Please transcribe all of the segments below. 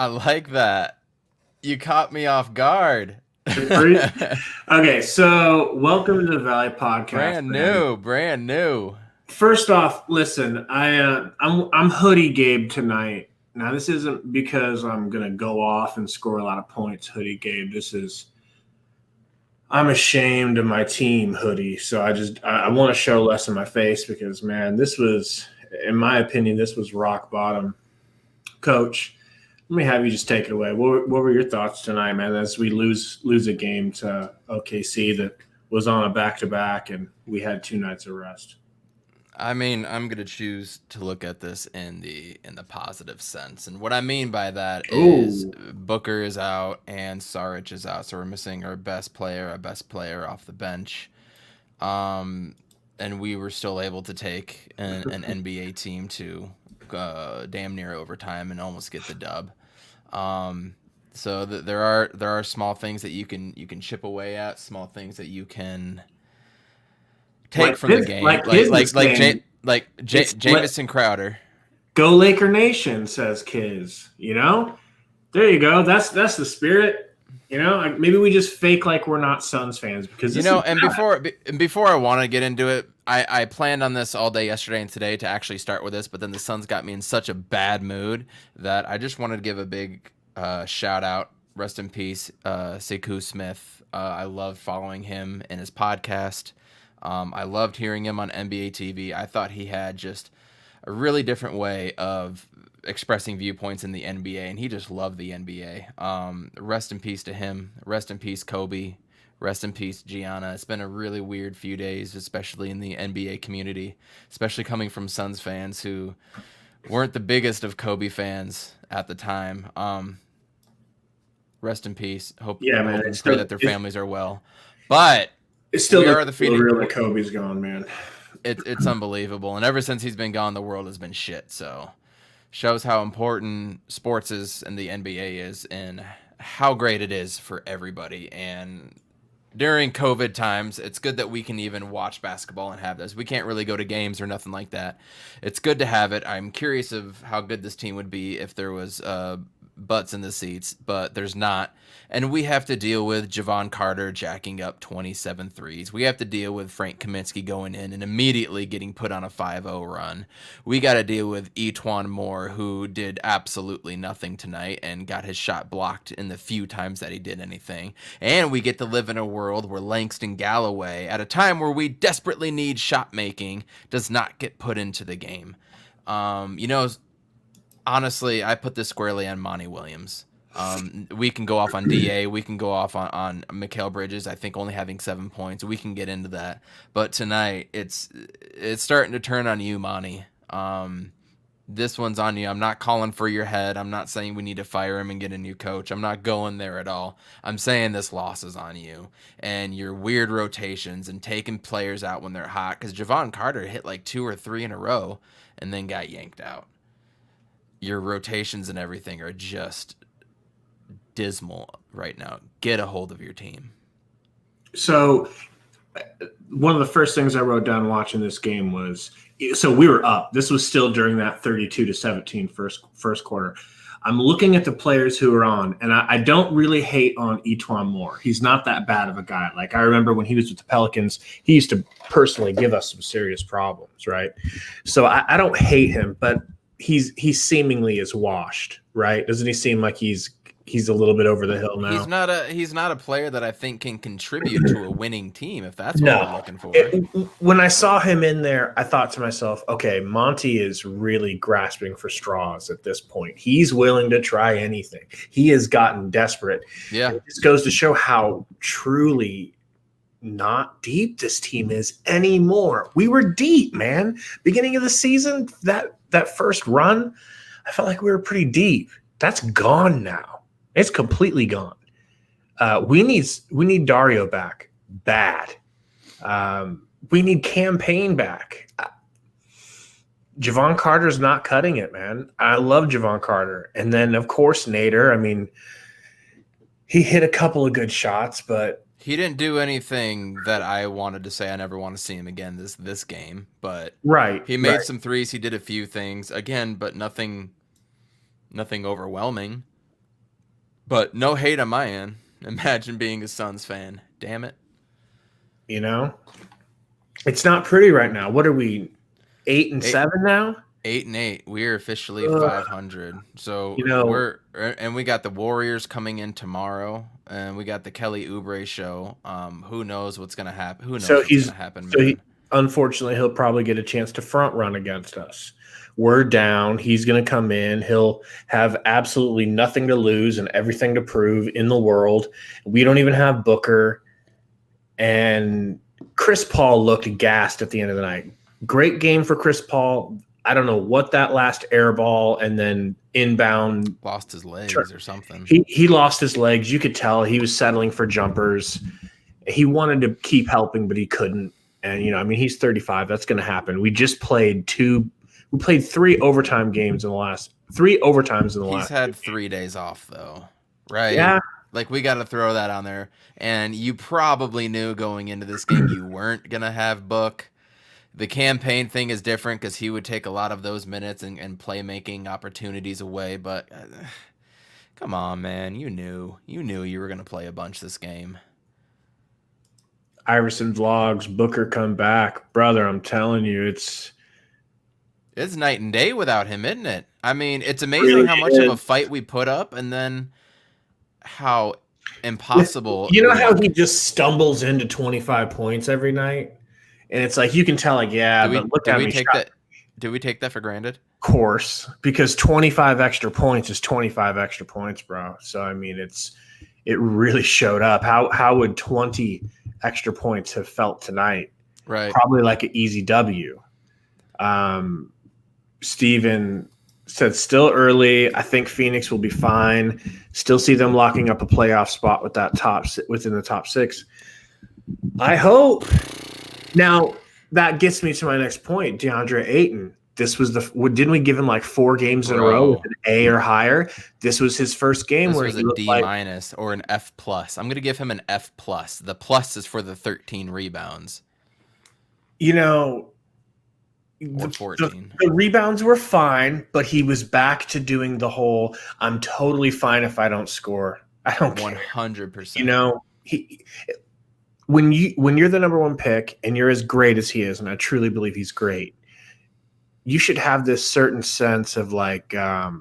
I like that. You caught me off guard. Okay, so welcome to the Valley Podcast, Brand man. new, brand new. First off, listen, I'm hoodie Gabe tonight. Now this isn't because I'm gonna go off and score a lot of points, hoodie Gabe. This is I'm ashamed of my team hoodie. So I want to show less of my face because man, this was, in my opinion, this was rock bottom. Coach, let me have you just take it away. What were your thoughts tonight, man? As we lose a game to OKC that was on a back to back, and we had 2 nights of rest. I mean, I'm gonna choose to look at this in the positive sense, and what I mean by that is Oh, Booker is out and Saric is out, so we're missing our best player off the bench. Um, and we were still able to take an NBA team to damn near overtime and almost get the dub. Um, so there are small things that you can chip away at, small things that you can take from the game, like Kiz saying, it's Jamison Crowder. go Laker Nation, says Kiz. There you go. That's the spirit. Like maybe we just fake like we're not Suns fans because You this is know, and before I want to get into it, I planned on this all day yesterday and today to actually start with this, but then the Suns got me in such a bad mood that I just wanted to give a big shout out. Rest in peace, Sekou Smith. I love following him in his podcast. I loved hearing him on NBA TV. I thought he had just a really different way of expressing viewpoints in the NBA, and he just loved the NBA. Rest in peace to him. Rest in peace, Kobe. Rest in peace, Gianna. It's been a really weird few days, especially in the NBA community, especially coming from Suns fans who weren't the biggest of Kobe fans at the time. Rest in peace. Hope, yeah, man. hope and pray that their families are well. But It still we doesn't are the feel Phoenix. real that Kobe's gone, man. It's unbelievable, and ever since he's been gone, the world has been shit. So shows how important sports is and the NBA is, and how great it is for everybody. And during COVID times, it's good that we can even watch basketball and have this. We can't really go to games or nothing like that. It's good to have it. I'm curious of how good this team would be if there was butts in the seats, but there's not. And we have to deal with Javon Carter jacking up 27 threes. We have to deal with Frank Kaminsky going in and immediately getting put on a 5-0 run. We got to deal with Etwan Moore, who did absolutely nothing tonight and got his shot blocked in the few times that he did anything. And we get to live in a world where Langston Galloway, at a time where we desperately need shot making, does not get put into the game. You know, honestly, I put this squarely on Monty Williams. We can go off on DA. We can go off on Mikal Bridges. I think only having 7 points. We can get into that. But tonight, it's starting to turn on you, Monty. This one's on you. I'm not calling for your head. I'm not saying we need to fire him and get a new coach. I'm not going there at all. I'm saying this loss is on you and your weird rotations and taking players out when they're hot. Because Javon Carter hit like 2 or 3 in a row and then got yanked out. Your rotations and everything are just dismal right now. Get a hold of your team. So one of the first things I wrote down watching this game was, so we were up. This was still during that 32-17 first quarter. I'm looking at the players who are on, and I don't really hate on Etwan Moore. He's not that bad of a guy. Like I remember when he was with the Pelicans, he used to personally give us some serious problems, right? So I don't hate him, but he seemingly is washed, right? Doesn't he seem like he's a little bit over the hill now? He's not a player that I think can contribute to a winning team if that's what we're No. looking for. When I saw him in there, I thought to myself, okay, Monty is really grasping for straws at this point. He's willing to try anything. He has gotten desperate. Yeah. This goes to show how truly not deep this team is anymore. We were deep, man. Beginning of the season, that first run, I felt like we were pretty deep. That's gone now. It's completely gone. We need Dario back bad. We need Campaign back. Javon Carter's not cutting it, man. I love Javon Carter. And then, of course, Nader. I mean, he hit a couple of good shots, but he didn't do anything that I wanted to say I never want to see him again this game. But right, he made some threes. He did a few things again, but nothing overwhelming. But no hate on my end. Imagine being a Suns fan. Damn it. You know, it's not pretty right now. What are we, 8-7 now? 8-8. We're officially Ugh. 500. So You know, and we got the Warriors coming in tomorrow, and we got the Kelly Oubre show. Who knows what's gonna happen? Who knows so what's gonna happen, man? unfortunately, he'll probably get a chance to front run against us. We're down. He's going to come in. He'll have absolutely nothing to lose and everything to prove in the world. We don't even have Booker. And Chris Paul looked gassed at the end of the night. Great game for Chris Paul. I don't know what that last air ball and then inbound Lost his legs or something. He lost his legs. You could tell he was settling for jumpers. He wanted to keep helping, but he couldn't. And, you know, I mean, he's 35. That's going to happen. We played 3 overtime games in the last 3 overtimes in the last. He's had 3 days off, though, right? Yeah. Like, we got to throw that on there. And you probably knew going into this game you weren't going to have Book. The campaign thing is different because he would take a lot of those minutes and playmaking opportunities away. But come on, man. You knew you were going to play a bunch this game. Iverson vlogs, Booker come back. Brother, I'm telling you, it's night and day without him, isn't it? I mean, it's amazing how much of a fight we put up and then how impossible. You know how he just stumbles into 25 points every night? And it's like, you can tell, like, yeah, but look how many shots. Do we take that for granted? Of course, because 25 extra points is 25 extra points, bro. So, I mean, it really showed up. How would 20 extra points have felt tonight? Right. Probably like an easy W. Steven said still early. I think Phoenix will be fine. Still see them locking up a playoff spot with that within the top 6. I hope. Now that gets me to my next point. DeAndre Ayton. This was didn't we give him like 4 games in a row with an A or higher? This was his first game where he was a D minus or an F plus. I'm gonna give him an F plus. The plus is for the 13 rebounds. You know. Or 14. The rebounds were fine, but he was back to doing the whole I'm totally fine if I don't score. I don't 100%. You know, when you're the number 1 pick and you're as great as he is, and I truly believe he's great, you should have this certain sense of like I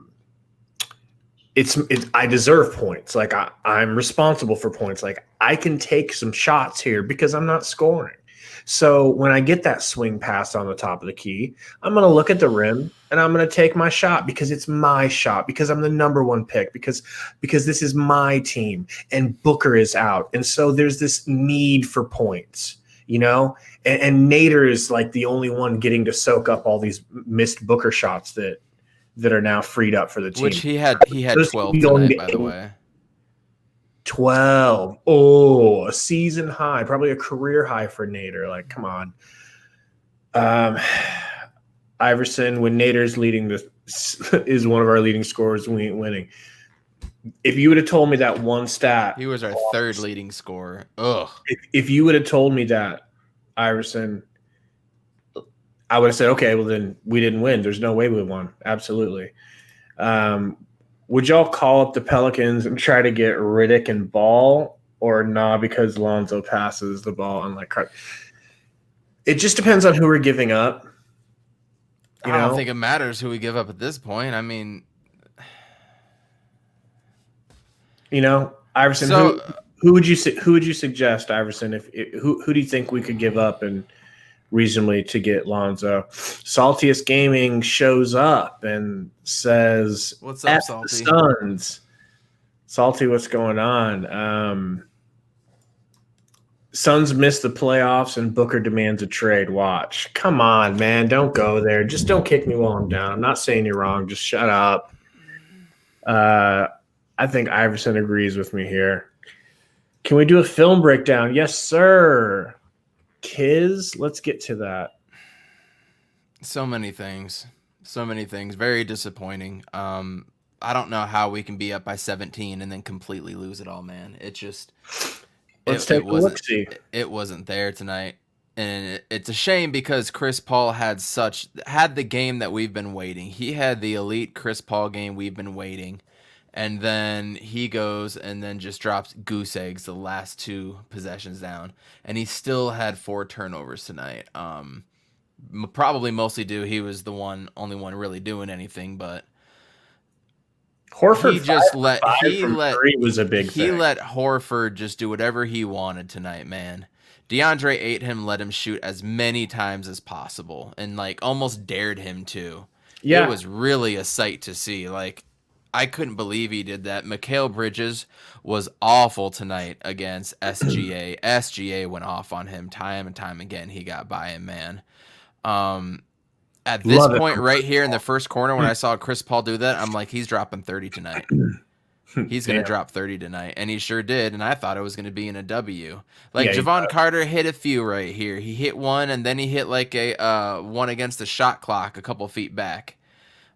deserve points. Like I'm responsible for points. Like I can take some shots here because I'm not scoring. So when I get that swing pass on the top of the key, I'm going to look at the rim and I'm going to take my shot because it's my shot, because I'm the number 1 pick, because this is my team and Booker is out. And so there's this need for points, you know, and Nader is like the only one getting to soak up all these missed Booker shots that are now freed up for the team. Which he had 12 tonight, by the way. 12. Oh, a season high, probably a career high for Nader. Like, come on. Iverson, when Nader's is one of our leading scorers, we ain't winning. If you would have told me that one stat, he was our 3rd leading scorer. Ugh. If you would have told me that, Iverson, I would have said, okay, well then we didn't win. There's no way we won. Absolutely. Would y'all call up the Pelicans and try to get Riddick and Ball, or nah, because Lonzo passes the ball on like it just depends on who we're giving up. I don't think it matters who we give up at this point. I mean, you know, Iverson. So, who would you suggest, Iverson? Who do you think we could give up and reasonably to get Lonzo? Saltiest Gaming shows up and says, "What's up, Salty? The Suns." Salty, what's going on? Suns missed the playoffs and Booker demands a trade. Watch. Come on, man. Don't go there. Just don't kick me while I'm down. I'm not saying you're wrong. Just shut up. I think Iverson agrees with me here. Can we do a film breakdown? Yes, sir. Kiz, let's get to that. So many things. Very disappointing. I don't know how we can be up by 17 and then completely lose it all, man. It just it wasn't there tonight. And it's a shame because Chris Paul had the game that we've been waiting. He had the elite Chris Paul game we've been waiting. And then he goes and then just drops goose eggs the last 2 possessions down. And he still had 4 turnovers tonight. Probably mostly due he was the only one really doing anything, but Horford he just 5 from 3 was a big he thing. let Horford just do whatever he wanted tonight, man. DeAndre Ayton let him shoot as many times as possible and like almost dared him to. Yeah. It was really a sight to see. Like, I couldn't believe he did that. Mikal Bridges was awful tonight against SGA. SGA went off on him time and time again. He got by him, man. At this point right here in the first corner, when I saw Chris Paul do that, I'm like, he's dropping 30 tonight. He's going to drop 30 tonight. And he sure did. And I thought it was going to be in a W. Like, yeah, Javon Carter hit a few right here. He hit one, and then he hit like a one against the shot clock a couple feet back.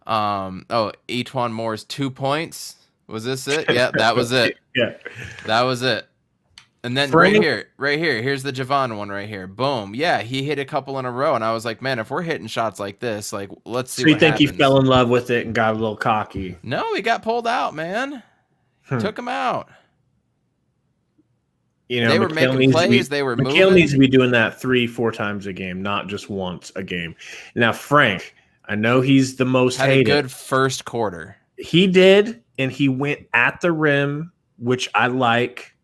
Etuan Moore's 2 points. Was this it? Yeah, that was it. Yeah. That was it. And then right here, here's the Javon one right here. Boom. Yeah, he hit a couple in a row, and I was like, man, if we're hitting shots like this, like, let's see what happens. So you think he fell in love with it and got a little cocky? No, he got pulled out, man. Took him out. You know, they were making plays. They were moving. Mikal needs to be doing that 3-4 times a game, not just once a game. Now, Frank, I know he's the most hated. Had a good first quarter. He did, and he went at the rim, which I like.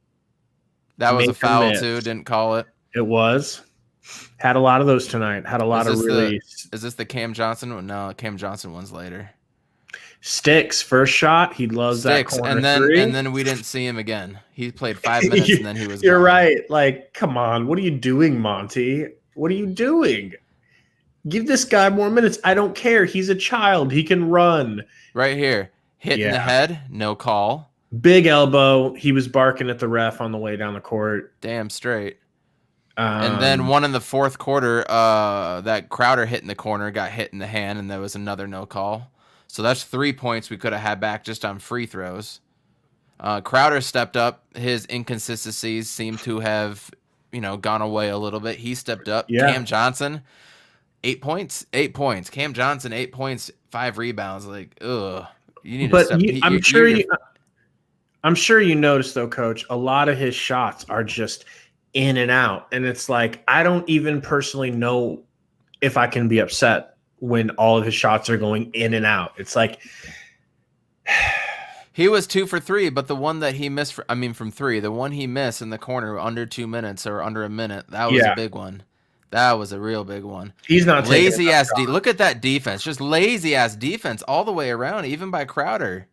That was a foul, too. Didn't call it. It was. Had a lot of those tonight. Had a lot of really. Is this the Cam Johnson one? No, Cam Johnson one's later. Sticks first shot. He loves that corner three. And then we didn't see him again. He played 5 minutes and then he was. You're gone. Right. Like, come on. What are you doing, Monty? What are you doing? Give this guy more minutes. I don't care. He's a child. He can run. Right here. Hit in the head. No call. Big elbow. He was barking at the ref on the way down the court. Damn straight. And then one in the fourth quarter, that Crowder hit in the corner, got hit in the hand, and there was another no call. So that's 3 points we could have had back just on free throws. Crowder stepped up. His inconsistencies seem to have, gone away a little bit. He stepped up. Yeah. Cam Johnson, 8 points. 8 points. Cam Johnson, 8 points, 5 rebounds. Like, ugh. You need to step. I'm sure you noticed though, Coach. A lot of his shots are just in and out, and it's like I don't even personally know if I can be upset when all of his shots are going in and out. It's like he was 2 for 3, but the one that he missed from 3, the one he missed in the corner under 2 minutes or under a minute, that was a big one. That was a real big one. He's not lazy ass. Look at that defense. Just lazy ass defense all the way around, even by Crowder.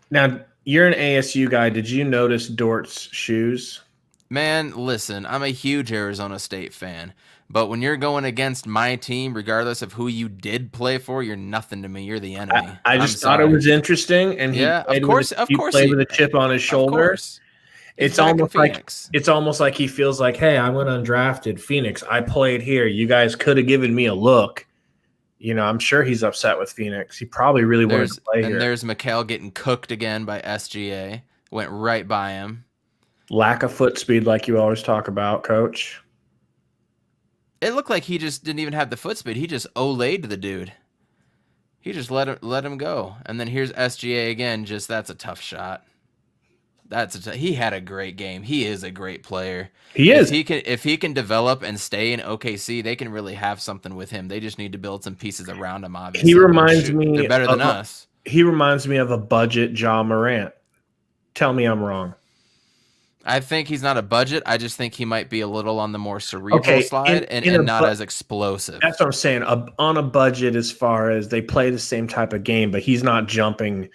Now, you're an ASU guy. Did you notice Dort's shoes? Man, listen, I'm a huge Arizona State fan. But when you're going against my team, regardless of who you did play for, you're nothing to me. You're the enemy. I just thought it was interesting, and he played with a chip on his shoulder. It's almost like he feels like, hey, I went undrafted. Phoenix, I played here. You guys could have given me a look. I'm sure he's upset with Phoenix. He probably really wanted to play here. And there's Mikal getting cooked again by SGA. Went right by him. Lack of foot speed, like you always talk about, Coach. It looked like he just didn't even have the foot speed. He just olayed the dude. He just let him go. And then here's SGA again. That's a tough shot. He had a great game. He is a great player. He is. If he can develop and stay in OKC, they can really have something with him. They just need to build some pieces around him. Obviously, he reminds me. They're better than us. He reminds me of a budget Ja Morant. Tell me I'm wrong. I think he's not a budget. I just think he might be a little on the more cerebral side and not as explosive. That's what I'm saying. On a budget, as far as they play the same type of game, but he's not jumping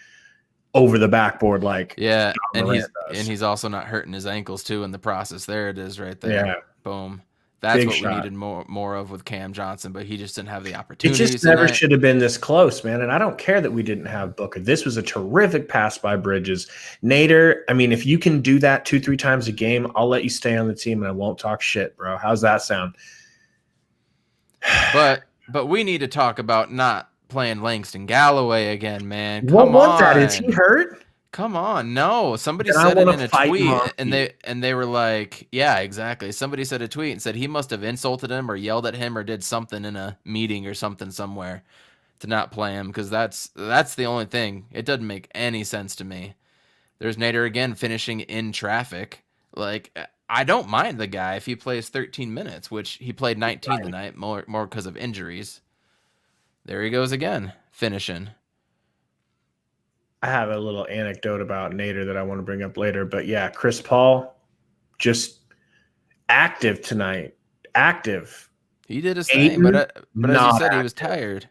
over the backboard like and he's also not hurting his ankles too in the process. There it is, right there. Yeah, boom. That's big what shot. We needed more of with Cam Johnson, but he just didn't have the opportunity. It just never should have been this close, man. And I don't care that we didn't have Booker. This was a terrific pass by Bridges. Nader, if you can do that 2-3 times a game, I'll let you stay on the team and I won't talk shit, bro. How's that sound? But we need to talk about not playing Langston Galloway again, man. Come on. That? Is he hurt? Come on, no. Somebody said it in a tweet, and they were like, yeah, exactly. Somebody said a tweet and said he must have insulted him or yelled at him or did something in a meeting or something somewhere to not play him, because that's the only thing. It doesn't make any sense to me. There's Nader again finishing in traffic. Like, I don't mind the guy if he plays 13 minutes, which he played 19 tonight, more because of injuries. There he goes again, finishing. I have a little anecdote about Nader that I want to bring up later, but yeah, Chris Paul just active tonight. Active. He did his thing, but as you said, he was tired.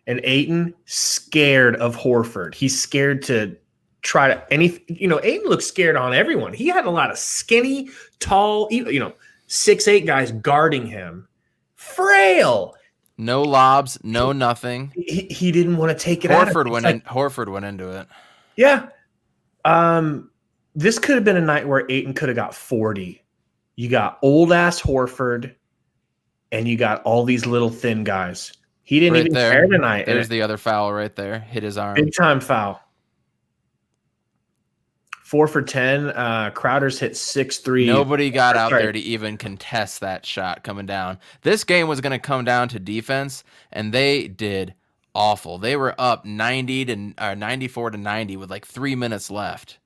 And Ayton scared of Horford. He's scared to try to anything. Ayton looks scared on everyone. He had a lot of skinny, tall, 6'8" guys guarding him. Frail. No lobs, no nothing. He didn't want to take it Horford went into it. Yeah. This could have been a night where Ayton could have got 40. You got old ass Horford, and you got all these little thin guys. He didn't even care tonight. There's the other foul right there. Hit his arm. Big time foul. 4 for 10. Crowder's hit 6-3. Nobody got out there to even contest that shot coming down. This game was going to come down to defense, and they did awful. They were up 94 to 90 with like 3 minutes left.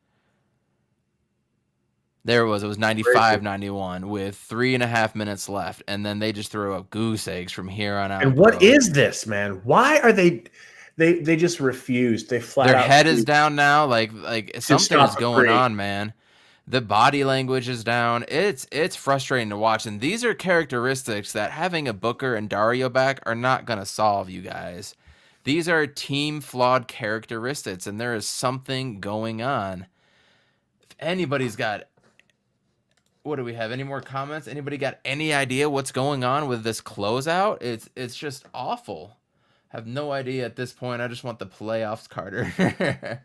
There it was 95-91 with 3.5 minutes left, and then they just throw up goose eggs from here on out. And what is this, man? Why are they just refused? They flat Their out head is down now. Like something is going on, man. The body language is down. It's frustrating to watch, and these are characteristics that having a Booker and Dario back are not going to solve, you guys. These are team flawed characteristics, and there is something going on. If anybody's got, what do we have? Any more comments? Anybody got any idea what's going on with this closeout? It's just awful. Have no idea at this point. I just want the playoffs, Carter.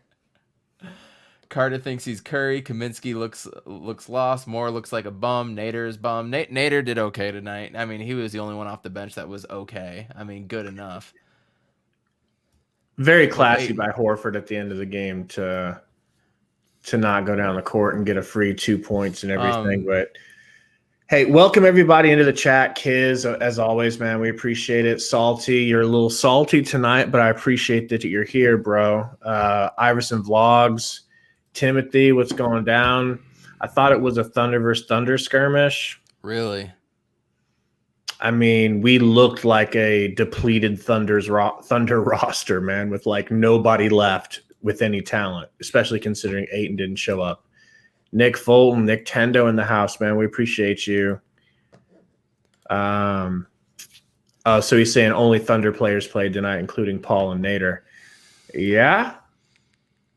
Carter thinks he's Curry. Kaminsky looks lost. Moore looks like a bum. Nader is bum. Nader did okay tonight. I mean, he was the only one off the bench that was okay. I mean, good enough. Very classy by Horford at the end of the game to not go down the court and get a free 2 points and everything. But hey, welcome everybody into the chat, Kiz. As always, man, we appreciate it. Salty, you're a little salty tonight, but I appreciate that you're here, bro. Iverson Vlogs, Timothy, what's going down? I thought it was a Thunder versus Thunder skirmish. Really? I mean, we looked like a depleted Thunder roster, man, with like nobody left with any talent, especially considering Ayton didn't show up. Nick Fulton, Nick Tendo in the house, man. We appreciate you. So he's saying only Thunder players played tonight, including Paul and Nader. Yeah.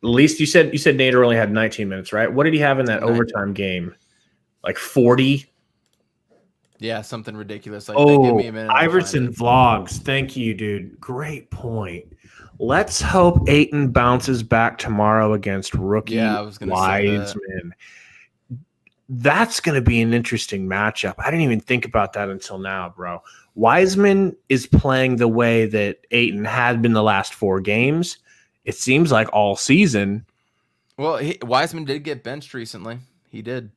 At least you said Nader only had 19 minutes, right? What did he have in that overtime game? Like 40? Yeah, something ridiculous. Like, give me a minute. Iverson Vlogs. Thank you, dude. Great point. Let's hope Ayton bounces back tomorrow against rookie Wiseman. That's going to be an interesting matchup. I didn't even think about that until now, bro. Wiseman is playing the way that Ayton had been the last 4 games. It seems like all season. Well, Wiseman did get benched recently. He did.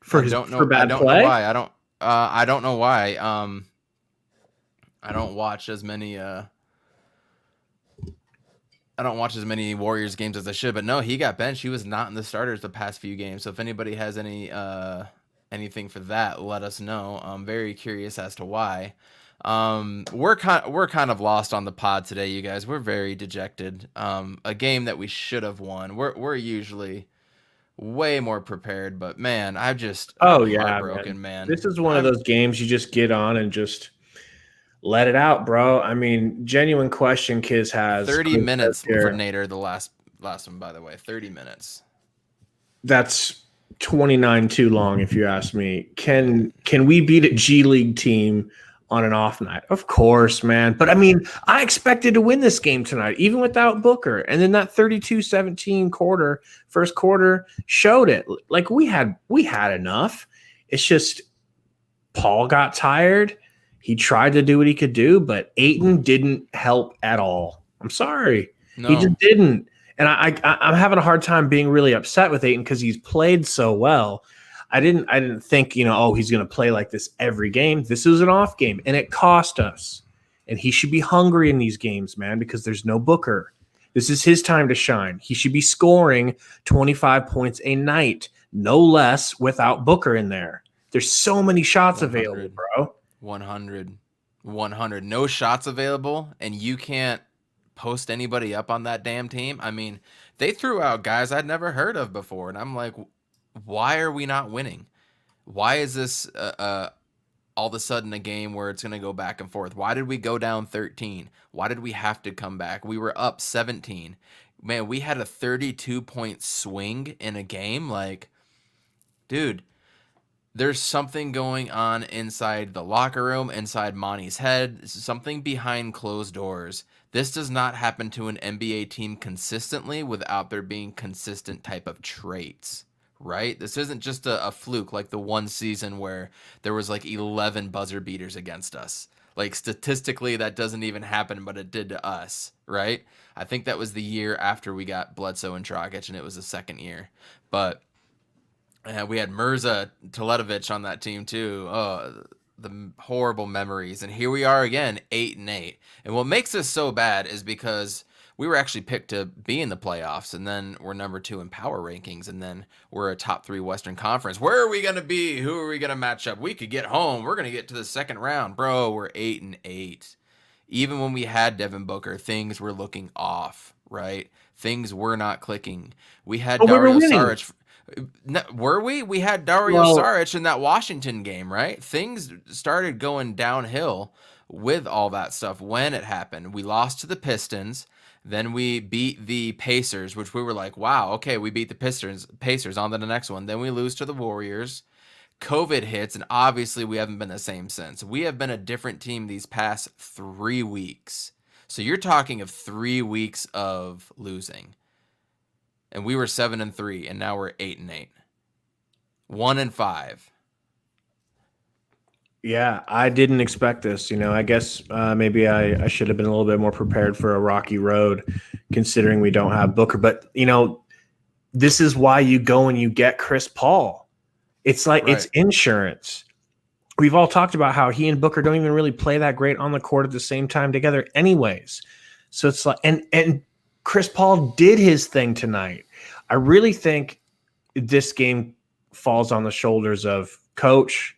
For bad play? I don't know why. I don't watch as many Warriors games as I should, but no, he got benched. He was not in the starters the past few games. So if anybody has anything for that, let us know. I'm very curious as to why. We're kind of lost on the pod today, you guys. We're very dejected. A game that we should have won. We're usually way more prepared, but man, I'm heartbroken, man. This is one of those games you just get on and just let it out, bro. I mean, genuine question Kiz has 30 minutes for Nader, the last one, by the way. 30 minutes. That's 29 too long, if you ask me. Can we beat a G League team on an off night? Of course, man. But I mean, I expected to win this game tonight, even without Booker. And then that 32-17 first quarter showed it. Like we had enough. It's just Paul got tired. He tried to do what he could do, but Ayton didn't help at all. I'm sorry. No. He just didn't. And I'm having a hard time being really upset with Ayton because he's played so well. I didn't think, he's going to play like this every game. This was an off game, and it cost us. And he should be hungry in these games, man, because there's no Booker. This is his time to shine. He should be scoring 25 points a night, no less, without Booker in there. There's so many shots 100, available, bro. 100, 100. No shots available, and you can't post anybody up on that damn team. I mean, they threw out guys I'd never heard of before, and I'm like, why are we not winning? Why is this all of a sudden a game where it's going to go back and forth? Why did we go down 13? Why did we have to come back? We were up 17. Man, we had a 32-point swing in a game. Like, dude, there's something going on inside the locker room, inside Monty's head, something behind closed doors. This does not happen to an NBA team consistently without there being consistent type of traits, right? This isn't just a fluke like the one season where there was like 11 buzzer beaters against us. Like statistically, that doesn't even happen, but it did to us, right? I think that was the year after we got Bledsoe and Dragic, and it was the second year. But we had Mirza Teletovic on that team too. Oh, the horrible memories. And here we are again, 8-8. And what makes this so bad is because we were actually picked to be in the playoffs, and then we're number 2 in power rankings, and then we're a top 3 Western Conference. Where are we gonna be? Who are we gonna match up? We could get home. We're gonna get to the second round, bro. We're 8-8. Even when we had Devin Booker, things were looking off, right? Things were not clicking. We had Dario Saric. Were we? We had Dario Saric in that Washington game, right? Things started going downhill with all that stuff when it happened. We lost to the Pistons. Then we beat the Pacers, which we were like, wow, okay, we beat the Pacers on to the next one. Then we lose to the Warriors. COVID hits, and obviously we haven't been the same since. We have been a different team these past 3 weeks. So you're talking of 3 weeks of losing. And we were 7-3, and now we're 8-8. 1-5. Yeah, I didn't expect this. I guess maybe I should have been a little bit more prepared for a rocky road, considering we don't have Booker. But this is why you go and you get Chris Paul. It's like It's insurance. We've all talked about how he and Booker don't even really play that great on the court at the same time together, anyways. So it's like, and Chris Paul did his thing tonight. I really think this game falls on the shoulders of coach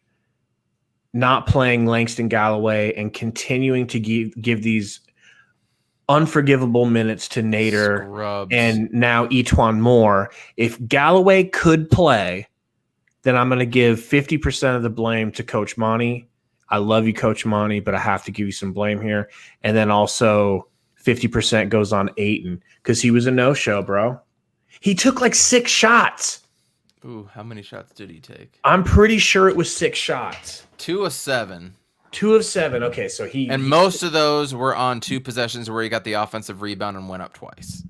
not playing Langston Galloway and continuing to give these unforgivable minutes to Nader Scrubs. And now Etuan Moore. If Galloway could play, then I'm going to give 50% of the blame to Coach Monty. I love you, Coach Monty, but I have to give you some blame here. And then also 50% goes on Ayton because he was a no-show, bro. He took like 6 shots. Ooh, how many shots did he take? I'm pretty sure it was 6 shots. 2 of 7. 2 of 7. Okay, so most of those were on 2 possessions where he got the offensive rebound and went up twice.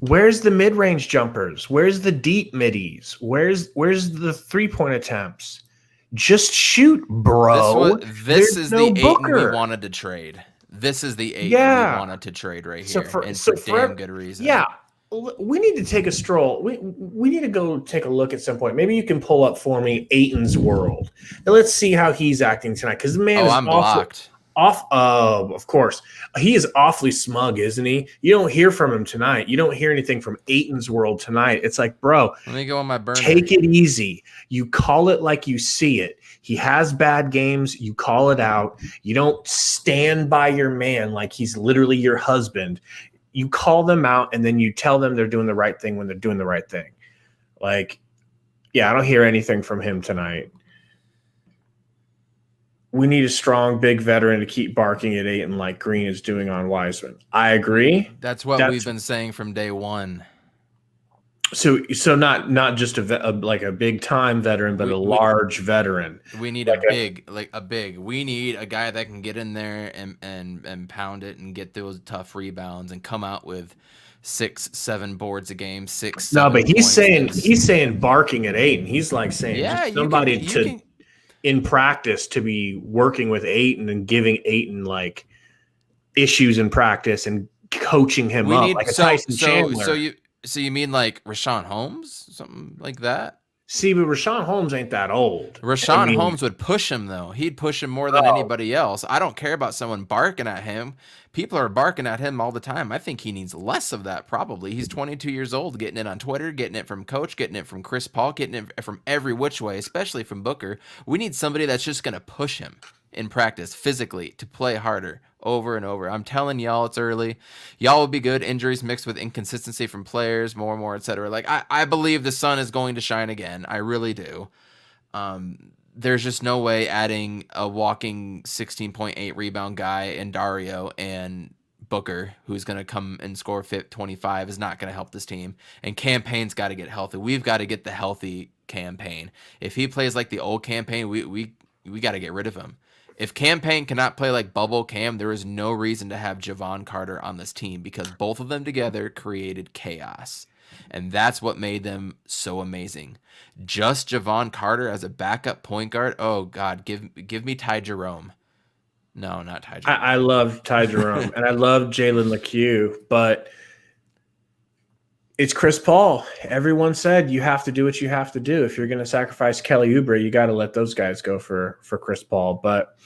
Where's the mid-range jumpers? Where's the deep middies? Where's the 3-point attempts? Just shoot, bro. This is the Ayton we wanted to trade. This is the Ayton we wanted to trade right here, for damn good reason. Yeah, we need to take a stroll. We need to go take a look at some point. Maybe you can pull up for me Ayton's world, and let's see how he's acting tonight. Because the man is blocked. Of course. He is awfully smug, isn't he? You don't hear from him tonight. You don't hear anything from Ayton's world tonight. It's like, bro, let me go on my burner. Take it easy. You call it like you see it. He has bad games. You call it out. You don't stand by your man like he's literally your husband. You call them out, and then you tell them they're doing the right thing when they're doing the right thing. Like, yeah, I don't hear anything from him tonight. We need a strong, big veteran to keep barking at Ayton like Green is doing on Wiseman. I agree. That's what we've been saying from day one. So not just a big time veteran, but a large veteran. We need a big. We need a guy that can get in there and pound it and get those tough rebounds and come out with 6-7 boards a game. 6. No, but he's saying barking at Ayton. He's like saying somebody in practice to be working with Ayton and giving Ayton like issues in practice and coaching him up like a Tyson Chandler. So you mean like Rashawn Holmes, something like that? See, but Rashawn Holmes ain't that old. I Rashawn mean, Holmes would push him, though. He'd push him more than oh, anybody else. I don't care about someone barking at him. People are barking at him all the time. I think he needs less of that, probably. He's 22 years old, getting it on Twitter, getting it from Coach, getting it from Chris Paul, getting it from every which way, especially from Booker. We need somebody that's just going to push him in practice physically to play harder over and over. I'm telling y'all it's early. Y'all will be good. Injuries mixed with inconsistency from players, more and more, etc. Like, I believe the sun is going to shine again. I really do. There's just no way adding a walking 16.8 rebound guy in Dario and Booker, who's going to come and score 25, is not going to help this team. And Campaign's got to get healthy. We've got to get the healthy Campaign. If he plays like the old Campaign, we got to get rid of him. If Campaign cannot play like Bubble Cam, there is no reason to have Javon Carter on this team because both of them together created chaos. And that's what made them so amazing. Just Javon Carter as a backup point guard. Oh God, give me Ty Jerome. No, not Ty Jerome. I love Ty Jerome and I love Jalen LeCue, but it's Chris Paul. Everyone said you have to do what you have to do. If you're going to sacrifice Kelly Oubre, you got to let those guys go for Chris Paul. But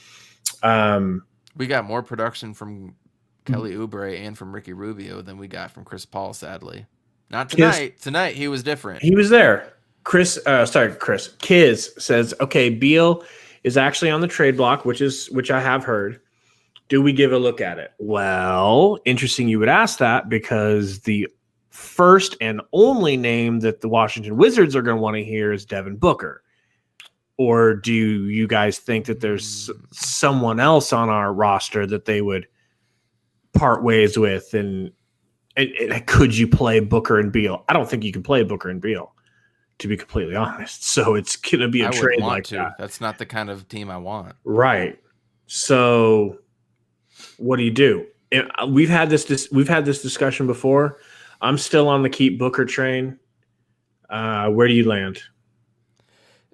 we got more production from Kelly Oubre and from Ricky Rubio than we got from Chris Paul, sadly. Not tonight. Tonight he was different. He was there. Chris Kiz says, okay, Beal is actually on the trade block, which I have heard. Do we give a look at it? Well, interesting you would ask that because the first and only name that the Washington Wizards are going to want to hear is Devin Booker. Or do you guys think that there's someone else on our roster that they would part ways with? And could you play Booker and Beal? I don't think you can play Booker and Beal, to be completely honest. So it's going to be a trade like that. That's not the kind of team I want. Right. So what do? We've had this discussion before. I'm still on the keep Booker train. Where do you land?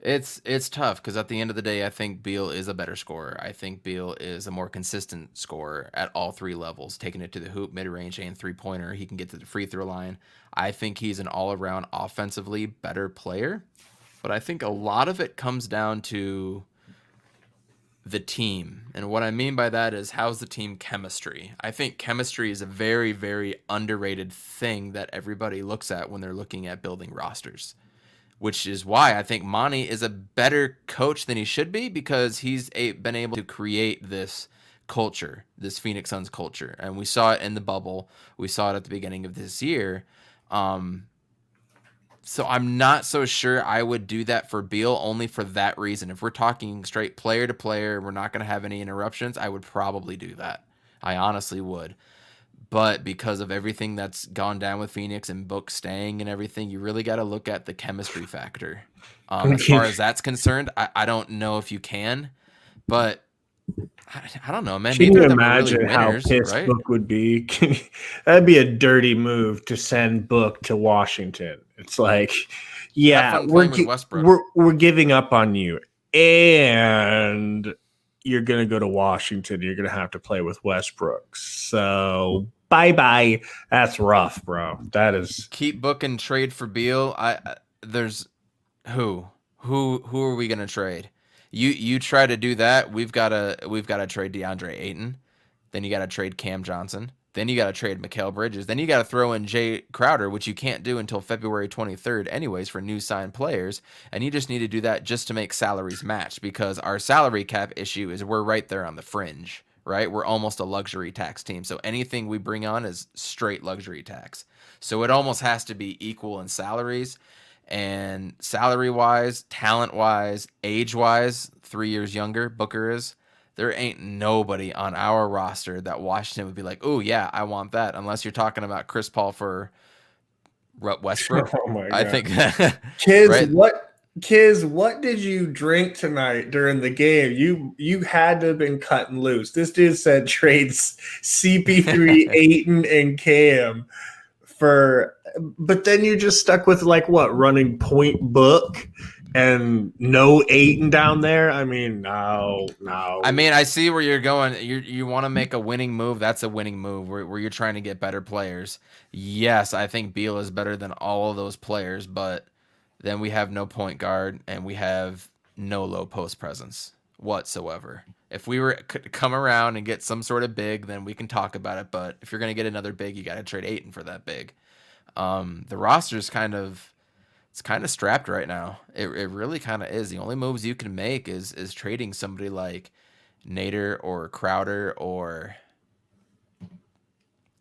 It's tough because at the end of the day, I think Beal is a better scorer. I think Beal is a more consistent scorer at all three levels, taking it to the hoop, mid-range, and three-pointer. He can get to the free throw line. I think he's an all-around offensively better player, but I think a lot of it comes down to the team. And what I mean by that is how's the team chemistry? I think chemistry is a very, very underrated thing that everybody looks at when they're looking at building rosters. Which is why I think Monty is a better coach than he should be because he's been able to create this culture, this Phoenix Suns culture. And we saw it in the bubble. We saw it at the beginning of this year. So I'm not so sure I would do that for Beal only for that reason. If we're talking straight player to player, we're not going to have any interruptions, I would probably do that. I honestly would. But because of everything that's gone down with Phoenix and Book staying and everything, you really got to look at the chemistry factor. As far as that's concerned, I don't know if you can, but I don't know, man. Can you imagine how pissed right? Book would be? That'd be a dirty move to send Book to Washington. It's like, yeah, we're giving up on you, and you're going to go to Washington. You're going to have to play with Westbrook. So bye-bye. That's rough, bro. That is. Keep Book and trade for Beal. There's who are we going to trade? You try to do that. We've got to trade DeAndre Ayton. Then you got to trade Cam Johnson. Then you got to trade Mikal Bridges. Then you got to throw in Jay Crowder, which you can't do until February 23rd anyways for new signed players. And you just need to do that just to make salaries match because our salary cap issue is we're right there on the fringe, right? We're almost a luxury tax team. So anything we bring on is straight luxury tax. So it almost has to be equal in salaries. And salary-wise, talent-wise, age-wise, 3 years younger, Booker is. There ain't nobody on our roster that Washington would be like, oh, yeah, I want that. Unless you're talking about Chris Paul for Westbrook. Oh, my God. I think. Kids, right? What did you drink tonight during the game? You had to have been cutting loose. This dude said trades CP3, Ayton, and Cam but then you just stuck with running point Book and no Ayton down there. I mean, no. I mean, I see where you're going. You want to make a winning move. That's a winning move where you're trying to get better players. Yes, I think Beal is better than all of those players, but then we have no point guard and we have no low post presence whatsoever. If we were could come around and get some sort of big, then we can talk about it. But if you're going to get another big, you got to trade Ayton for that big. The roster's kind of strapped right now. It really kind of is. The only moves you can make is trading somebody like Nader or Crowder or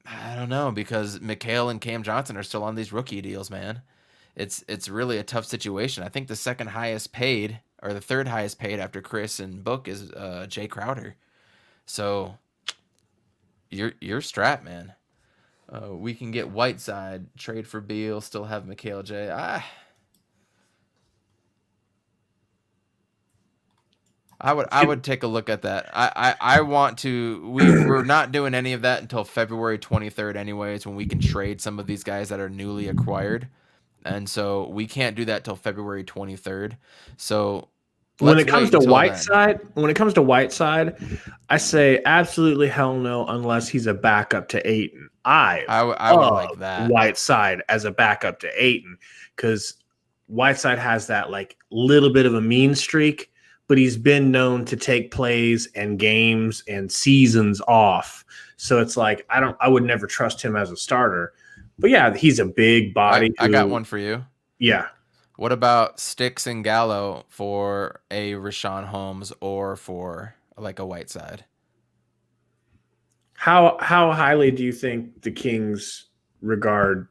I don't know, because Mikhail and Cam Johnson are still on these rookie deals, man. It's really a tough situation. I think the second highest paid or the third highest paid after Chris and Book is Jay Crowder. So you're strapped, man. We can get Whiteside, trade for Beal, still have Mikhail J. I would take a look at that. I want to. We're not doing any of that until February 23rd, anyways, when we can trade some of these guys that are newly acquired, and so we can't do that till February 23rd. So When let's it comes wait to until then. Whiteside, I say absolutely hell no unless he's a backup to Ayton. I I would like love that. Whiteside as a backup to Ayton because Whiteside has that like little bit of a mean streak, but he's been known to take plays and games and seasons off. So it's like I would never trust him as a starter. But yeah, he's a big body I got who one for you. yeah. What about Sticks and Gallo for a Rashawn Holmes or for like a Whiteside? How highly do you think the Kings regard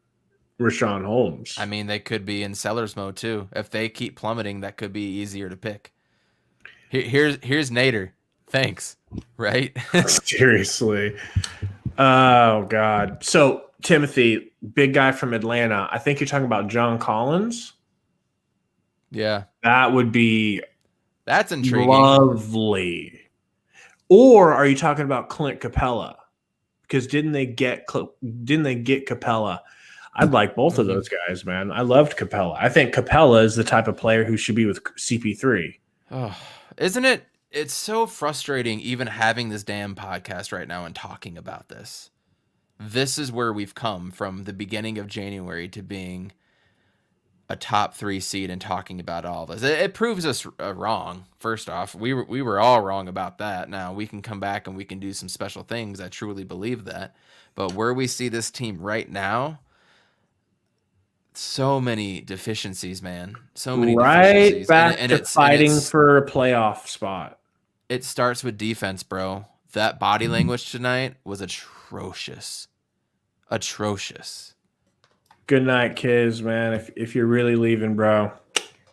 Rashawn Holmes? I mean, they could be in seller's mode too. If they keep plummeting, that could be easier to pick. Here's Nader. Thanks. Right? Seriously. Oh God. So Timothy, big guy from Atlanta. I think you're talking about John Collins. Yeah. That would be That's intriguing. lovely. Or are you talking about Clint Capella? Because didn't they get Capella? I'd like both of those guys, man. I loved Capella. I think Capella is the type of player who should be with CP3. Oh, isn't it? It's so frustrating even having this damn podcast right now and talking about this. This is where we've come from the beginning of January to being a top 3 seed and talking about all this. It proves us wrong. First off, we were all wrong about that. Now we can come back and we can do some special things. I truly believe that. But where we see this team right now, so many deficiencies, man. So many Right deficiencies, back and to it's fighting for a playoff spot. it starts with defense, bro. That body language tonight was atrocious, atrocious. Good night, kids, man. If you're really leaving, bro,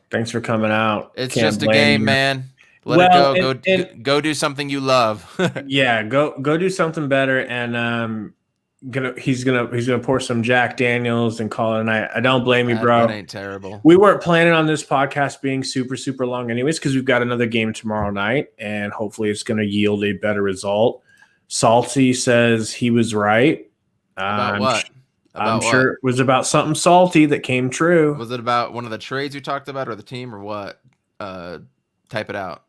thanks for coming out. It's Can't just a blame game, you. man. Let Well, it go. and Go do something you love. yeah, go do something better. And he's gonna pour some Jack Daniels and call it a night. I don't blame you, bro. That ain't terrible. We weren't planning on this podcast being super, super long anyways, because we've got another game tomorrow night, and hopefully it's going to yield a better result. Salty says he was right. About what? I'm sure it was about something salty that came true. Was it about one of the trades we talked about or the team or what? Type it out.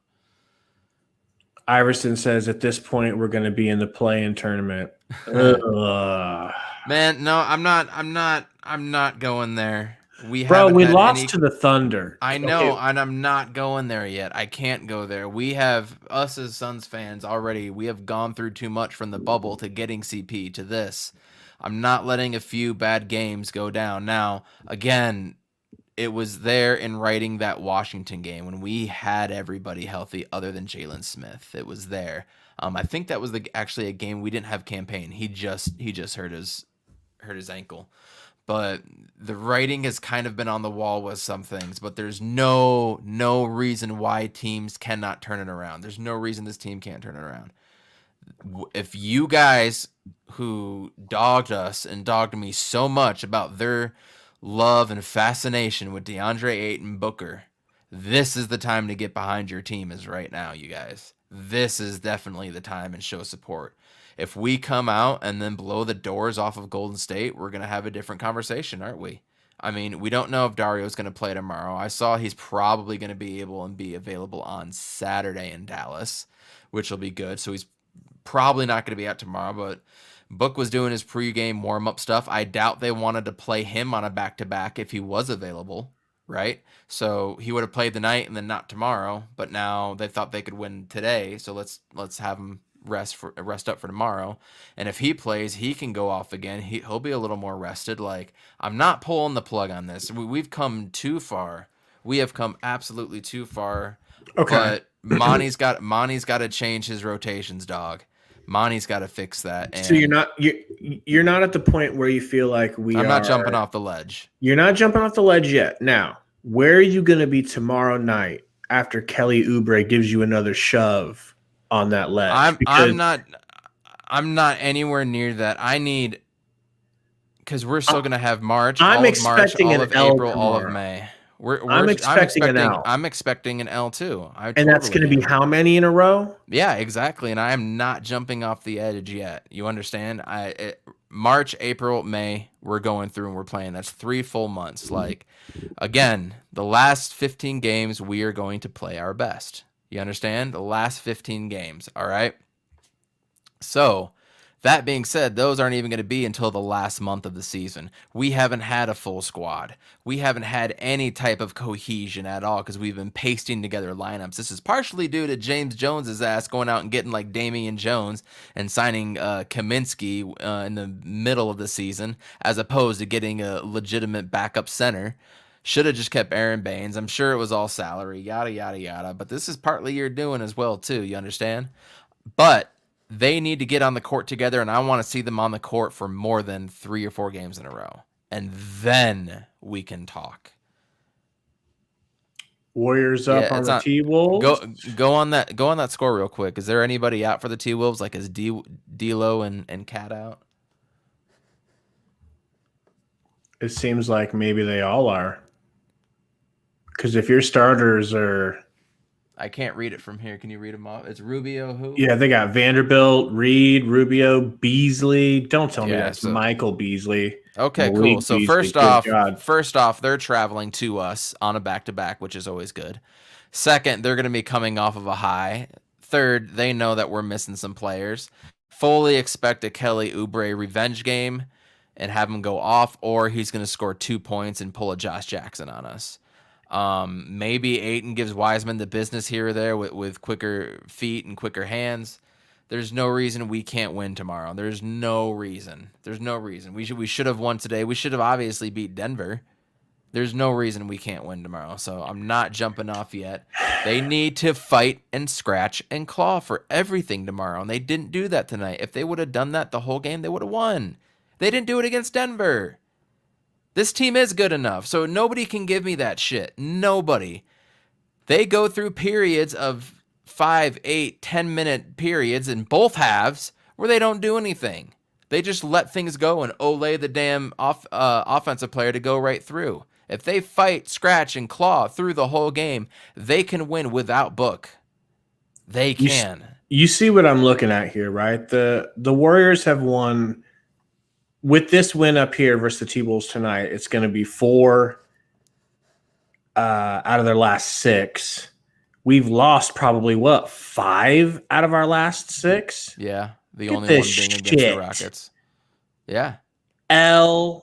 Iverson says at this point we're going to be in the play-in tournament. Man, no, I'm not going there. We lost to the Thunder. I know, and I'm not going there yet. I can't go there. We have us as Suns fans already. We have gone through too much from the bubble to getting CP to this. I'm not letting a few bad games go down. Now, again, it was there in writing that Washington game when we had everybody healthy other than Jalen Smith. It was there. I think that was actually a game we didn't have campaign. He just hurt his ankle. But the writing has kind of been on the wall with some things, but there's no reason why teams cannot turn it around. There's no reason this team can't turn it around. If you guys who dogged us and dogged me so much about their love and fascination with DeAndre Ayton Booker, this is the time to get behind your team is right now, you guys. This is definitely the time and show support. If we come out and then blow the doors off of Golden State, we're going to have a different conversation, aren't we? I mean, we don't know if Dario's going to play tomorrow. I saw he's probably going to be able and be available on Saturday in Dallas, which will be good. So he's probably not going to be out tomorrow, but Book was doing his pregame warm-up stuff. I doubt they wanted to play him on a back-to-back if he was available. right? So he would have played the night and then not tomorrow, but now they thought they could win today, so let's have him rest up for tomorrow. And if he plays, he can go off again. He'll be a little more rested. Like, I'm not pulling the plug on this. We've come too far. We have come absolutely too far. Okay. But Monty's got to change his rotations, dog. Monty's got to fix that. And So you're not at the point where you feel like I'm not jumping off the ledge. You're not jumping off the ledge yet. Now, where are you going to be tomorrow night after Kelly Oubre gives you another shove on that ledge? I'm not anywhere near that. I need, because we're still going to have March, I'm all of expecting March, all an of L April, all of tomorrow. May. I'm expecting an L. I'm expecting an L too. And that's going to be how many in a row? Yeah, exactly. And I am not jumping off the edge yet. You understand? March, April, May, we're going through and we're playing. That's 3 full months. Like, again, the last 15 games, we are going to play our best. You understand? The last 15 games. All right. So, that being said, those aren't even going to be until the last month of the season. We haven't had a full squad. We haven't had any type of cohesion at all because we've been pasting together lineups. This is partially due to James Jones's ass going out and getting like Damian Jones and signing Kaminsky in the middle of the season, as opposed to getting a legitimate backup center. Should have just kept Aaron Baines. I'm sure it was all salary, yada, yada, yada. But this is partly your doing as well, too. You understand? But they need to get on the court together, and I want to see them on the court for more than 3 or 4 games in a row. And then we can talk. Warriors up on the T-Wolves. Go on that score real quick. Is there anybody out for the T-Wolves? Like, is D'Lo and Cat out? It seems like maybe they all are. Because if your starters are... I can't read it from here. Can you read them off? It's Rubio who? Yeah, they got Vanderbilt, Reed, Rubio, Beasley. Don't tell me that's Michael Beasley. Okay, cool. So first off, they're traveling to us on a back-to-back, which is always good. Second, they're going to be coming off of a high. Third, they know that we're missing some players. Fully expect a Kelly Oubre revenge game and have him go off, or he's going to score 2 points and pull a Josh Jackson on us. Maybe Ayton gives Wiseman the business here or there with quicker feet and quicker hands. There's no reason we can't win tomorrow. There's no reason. We should have won today. We should have obviously beat Denver. There's no reason we can't win tomorrow. So I'm not jumping off yet. They need to fight and scratch and claw for everything tomorrow, and they didn't do that tonight. If they would have done that the whole game, they would have won. They didn't do it against Denver. This team is good enough, so nobody can give me that shit. Nobody. They go through periods of 5, 8, 10-minute periods in both halves where they don't do anything. They just let things go and olay the damn offensive player to go right through. If they fight, scratch, and claw through the whole game, they can win without Book. They can. You see what I'm looking at here, right? The Warriors have won... With this win up here versus the T-Wolves tonight, it's going to be 4 out of their last 6. We've lost probably, 5 out of our last 6? Yeah, the only one being against the Rockets. Yeah. L.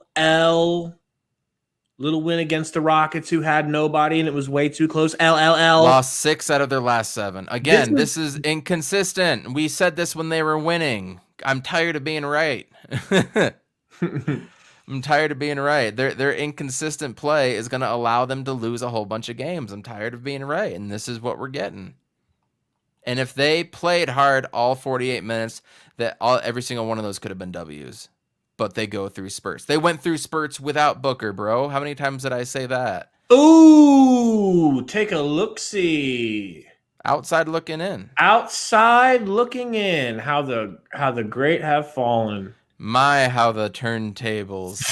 Little win against the Rockets who had nobody and it was way too close. L. Lost 6 out of their last 7. Again, this is inconsistent. We said this when they were winning. I'm tired of being right. I'm tired of being right. Their inconsistent play is going to allow them to lose a whole bunch of games. I'm tired of being right, and this is what we're getting. And if they played hard all 48 minutes, every single one of those could have been W's. But they go through spurts. They went through spurts without Booker, bro. How many times did I say that? Ooh, take a look-see. Outside looking in. Outside looking in. How the great have fallen. My, how the turntables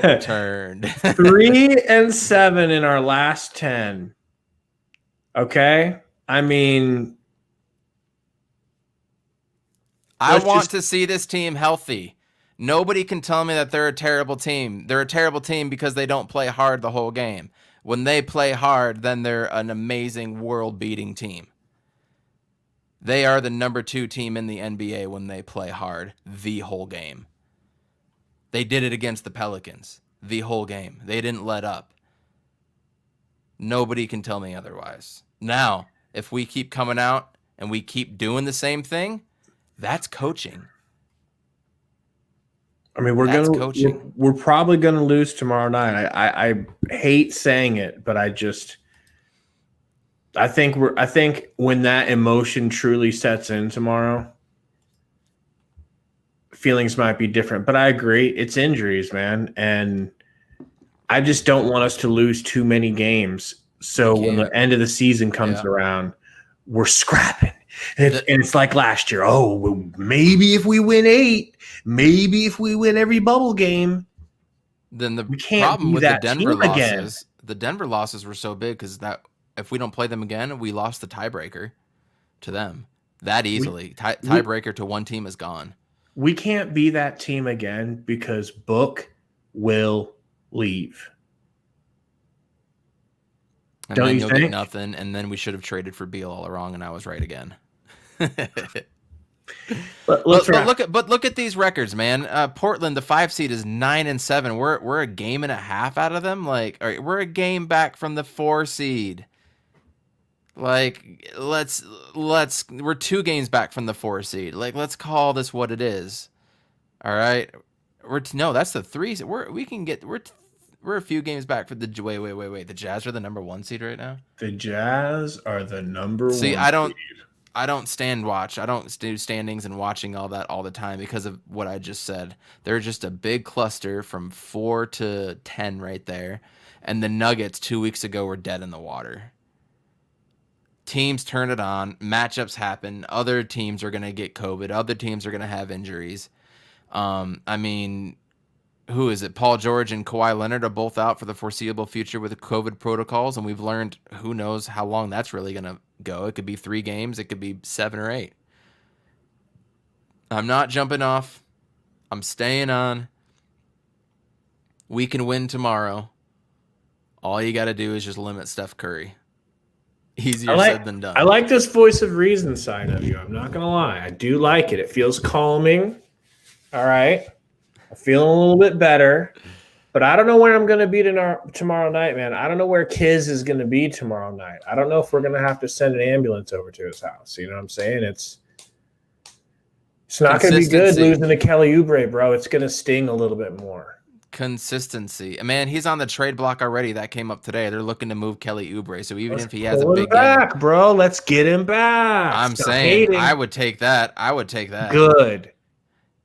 have turned. 3-7 in our last 10. Okay? I mean... I want to see this team healthy. Nobody can tell me that they're a terrible team. They're a terrible team because they don't play hard the whole game. When they play hard, then they're an amazing world-beating team. They are the number 2 team in the NBA when they play hard the whole game. They did it against the Pelicans the whole game. They didn't let up. Nobody can tell me otherwise. Now, if we keep coming out and we keep doing the same thing, that's coaching. I mean, we're probably gonna lose tomorrow night. I hate saying it, but I think when that emotion truly sets in tomorrow, feelings might be different. But I agree, it's injuries, man, and I just don't want us to lose too many games. So when the end of the season comes around, we're scrapping. And it's like last year. Oh, well, maybe if we win 8, maybe if we win every bubble game, then the we can't problem with the Denver losses, again. the Denver losses were so big because that if we don't play them again, we lost the tiebreaker to them that easily. Tiebreaker to one team is gone. We can't be that team again because Book will leave. And then you'll get nothing, and then we should have traded for Beal all along, and I was right again. but look at these records, man. Portland, the 5 seed, is 9-7. We're a game and a half out of them. Like, we're a game back from the 4 seed. Like, we're 2 games back from the 4 seed. Like, let's call this what it is. All right, no, that's the 3 seed. We're a few games back for the wait. The Jazz are the number 1 seed right now. The Jazz are the number 1. See, I don't stand watch. I don't do standings and watching all that all the time because of what I just said. They're just a big cluster from 4 to 10 right there. And the Nuggets 2 weeks ago were dead in the water. Teams turn it on. Matchups happen. Other teams are going to get COVID. Other teams are going to have injuries. I mean, who is it? Paul George and Kawhi Leonard are both out for the foreseeable future with the COVID protocols, and we've learned who knows how long that's really going to go. It could be 3 games. It could be 7 or 8. I'm not jumping off. I'm staying on. We can win tomorrow. All you got to do is just limit Steph Curry. Easier said than done. I like this voice of reason side of you. I'm not going to lie. I do like it. It feels calming. All right. I'm feeling a little bit better. But I don't know where I'm going to be tomorrow night, man. I don't know where Kiz is going to be tomorrow night. I don't know if we're going to have to send an ambulance over to his house. You know what I'm saying? It's not going to be good losing to Kelly Oubre, bro. It's going to sting a little bit more. Consistency. Man, he's on the trade block already. That came up today. They're looking to move Kelly Oubre. So even if he has a big game, bro, let's get him back. I'm saying I would take that. Good.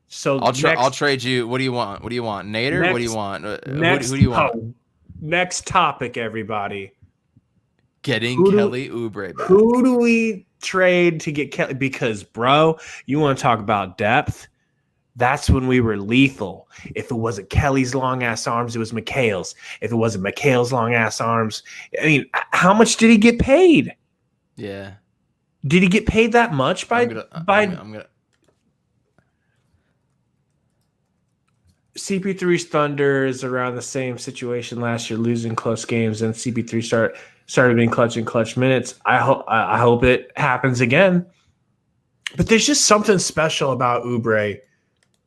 So I'll trade you. What do you want? Nader? What do you want? Who do you want? Next topic, everybody. Getting Kelly Oubre back. Who do we trade to get Kelly? Because, bro, you want to talk about depth? That's when we were lethal. If it wasn't Kelly's long-ass arms, it was Mikhail's. If it wasn't Mikhail's long-ass arms, I mean, how much did he get paid? Yeah. Did he get paid that much by CP3's Thunder is around the same situation last year, losing close games, and CP3 started being clutch in clutch minutes. I hope it happens again. But there's just something special about Oubre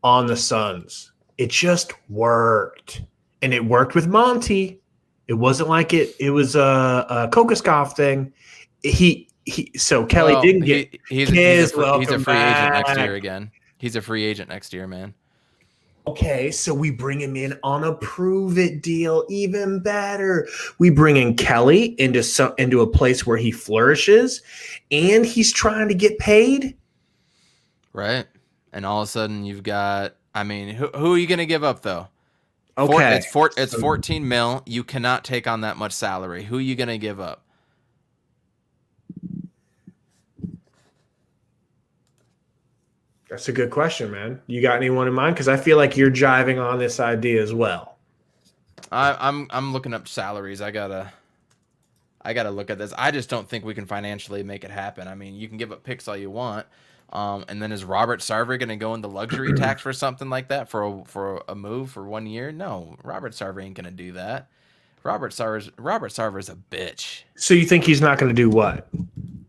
on the Suns. It just worked. And it worked with Monty. It wasn't like it was a Kokoskov thing. Kelly didn't get he's a free agent next year again. He's a free agent next year, man. Okay, so we bring him in on a prove-it deal. Even better. We bring in Kelly into a place where he flourishes, and he's trying to get paid. Right. And all of a sudden you've got, I mean, who are you going to give up, though? Okay. It's 14 mil. You cannot take on that much salary. Who are you going to give up? That's a good question, man. You got anyone in mind? Because I feel like you're jiving on this idea as well. I'm looking up salaries. I gotta look at this. I just don't think we can financially make it happen. I mean, you can give up picks all you want, and then is Robert Sarver going to go into luxury tax for something like that for a move for 1 year? No, Robert Sarver ain't going to do that. Robert Sarver's a bitch. So you think he's not going to do what?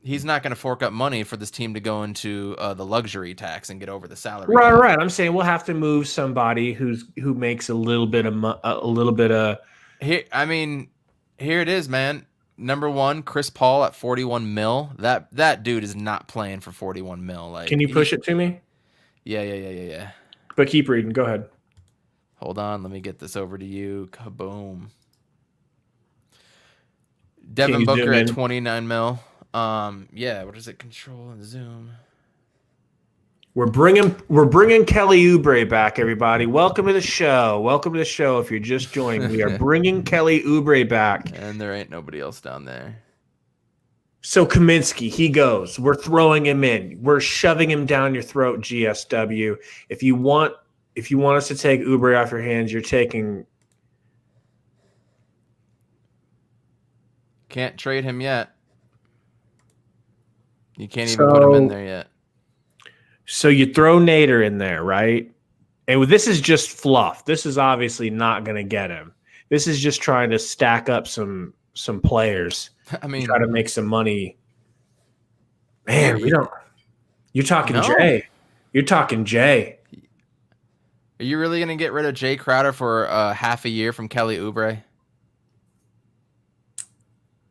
He's not going to fork up money for this team to go into the luxury tax and get over the salary. Right. I'm saying we'll have to move somebody who makes a little bit of Here. I mean, here it is, man. number one, Chris Paul at 41 mil. That dude is not playing for 41 mil. Like, Can you push it to me? Yeah. But keep reading. Go ahead. Hold on, let me get this over to you. Kaboom. Devin Booker at 29 mil. Yeah, what is it? Control and zoom. We're bringing Kelly Oubre back, everybody. Welcome to the show. Welcome to the show. If you're just joining, we are bringing Kelly Oubre back. And there ain't nobody else down there. So Kaminsky, he goes. We're throwing him in. We're shoving him down your throat, GSW. If you want us to take Oubre off your hands, you're taking. Can't trade him yet. You can't even put him in there yet. So you throw Nader in there, right? And this is just fluff. This is obviously not going to get him. This is just trying to stack up some players. I mean, try to make some money. Man, we don't. You're talking Jay. You're talking Jay. Are you really going to get rid of Jay Crowder for half a year from Kelly Oubre?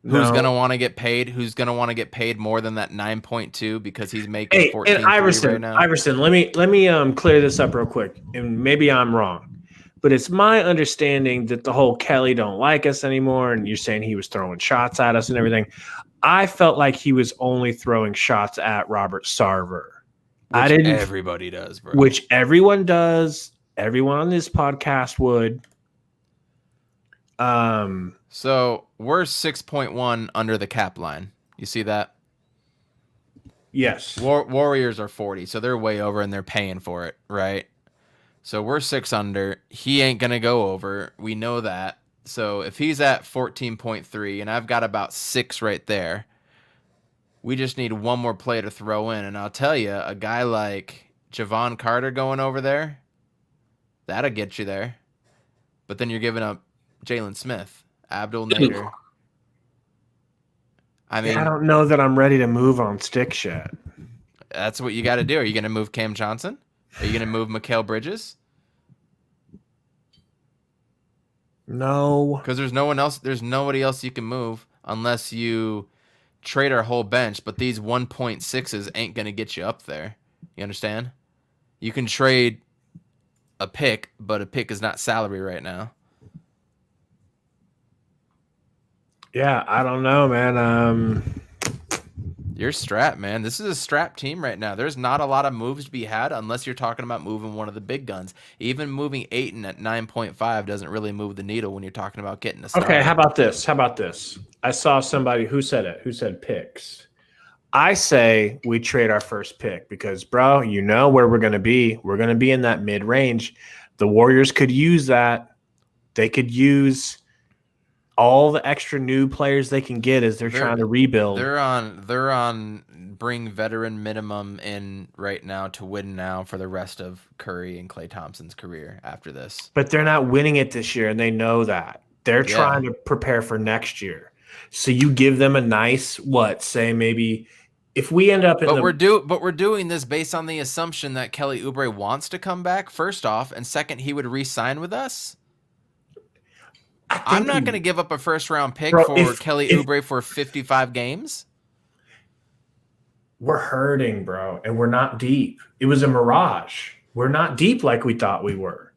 Who's going to want to get paid? Who's going to want to get paid more than that 9.2 because he's making 14 and Iverson, right now? Iverson, let me clear this up real quick, and maybe I'm wrong, but it's my understanding that the whole Kelly don't like us anymore, and you're saying he was throwing shots at us and everything. I felt like he was only throwing shots at Robert Sarver. Everybody does, bro. Which everyone does. Everyone on this podcast would. So we're 6.1 under the cap line. You see that? Yes. Warriors are 40, so they're way over and they're paying for it, right? So we're 6 under. He ain't going to go over. We know that. So if he's at 14.3 and I've got about 6 right there, we just need one more play to throw in. And I'll tell you, a guy like Javon Carter going over there, that'll get you there. But then you're giving up Jalen Smith, Abdul Nader. I mean, I don't know that I'm ready to move on sticks yet. That's what you got to do. Are you going to move Cam Johnson? Are you going to move Mikal Bridges? No. Because there's no one else. There's nobody else you can move unless you trade our whole bench. But these 1.6s ain't going to get you up there. You understand? You can trade a pick, but a pick is not salary right now. Yeah, I don't know, man. You're strapped, man. This is a strapped team right now. There's not a lot of moves to be had unless you're talking about moving one of the big guns. Even moving Ayton at 9.5 doesn't really move the needle when you're talking about getting a star. Okay, how about this? I saw somebody who said it. Who said picks? I say we trade our first pick because, bro, you know where we're going to be. We're going to be in that mid-range. The Warriors could use that. They could use all the extra new players they can get as they're trying to rebuild. They're on bring veteran minimum in right now to win now for the rest of Curry and Klay Thompson's career after this. But they're not winning it this year, and they know that. They're trying to prepare for next year. So you give them a nice, say maybe if we end up in we're doing this based on the assumption that Kelly Oubre wants to come back, first off, and second, he would re-sign with us. I'm not going to give up a first-round pick for Kelly Oubre for 55 games. We're hurting, bro, and we're not deep. It was a mirage. We're not deep like we thought we were.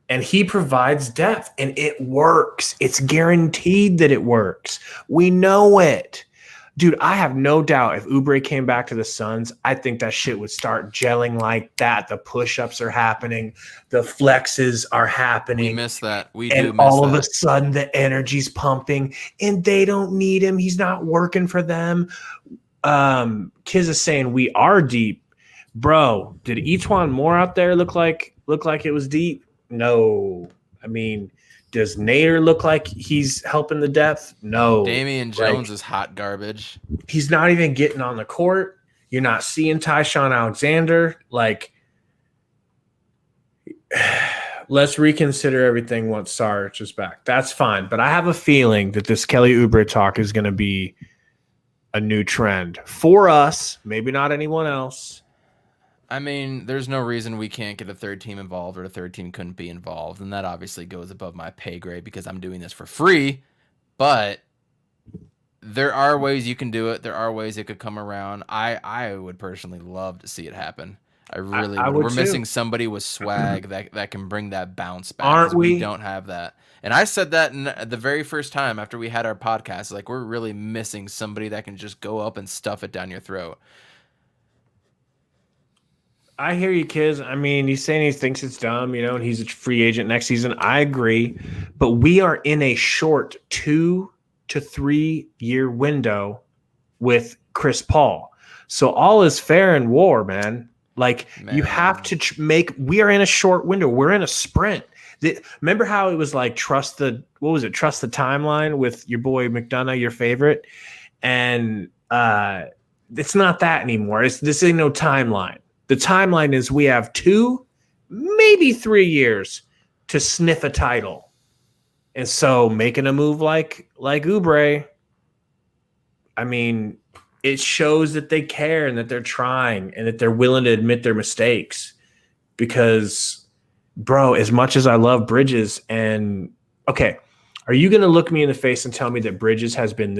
And he provides depth, and it works. It's guaranteed that it works. We know it. Dude, I have no doubt if Oubre came back to the Suns, I think that shit would start gelling like that. The push-ups are happening. The flexes are happening. We miss that. And all of a sudden the energy's pumping, and they don't need him. He's not working for them. Kiz is saying we are deep. Bro, did Etuan Moore out there look like it was deep? No. I mean, does Nader look like he's helping the depth? No. Damian Jones is hot garbage. He's not even getting on the court. You're not seeing Tyshawn Alexander. Let's reconsider everything once Sarge is back. That's fine. But I have a feeling that this Kelly Oubre talk is going to be a new trend for us, maybe not anyone else. I mean, there's no reason we can't get a third team involved or a third team couldn't be involved. And that obviously goes above my pay grade because I'm doing this for free. But there are ways you can do it. There are ways it could come around. I would personally love to see it happen. I really I would. would We're too. missing somebody with swag that can bring that bounce back Aren't because we we? don't have that. And I said that in the very first time after we had our podcast. Like, we're really missing somebody that can just go up and stuff it down your throat. I hear you, kids. I mean, he's saying he thinks it's dumb, and he's a free agent next season. I agree, but we are in a short 2 to 3 year window with Chris Paul. So all is fair in war, man. Like you have Man, to make. We are in a short window. We're in a sprint. Remember how it was like trust the timeline with your boy McDonough, your favorite, and it's not that anymore. This ain't no timeline. The timeline is we have 2, maybe 3 years to sniff a title. And so making a move like Oubre, I mean, it shows that they care and that they're trying and that they're willing to admit their mistakes. Because, bro, as much as I love Bridges, and okay, are you going to look me in the face and tell me that Bridges has been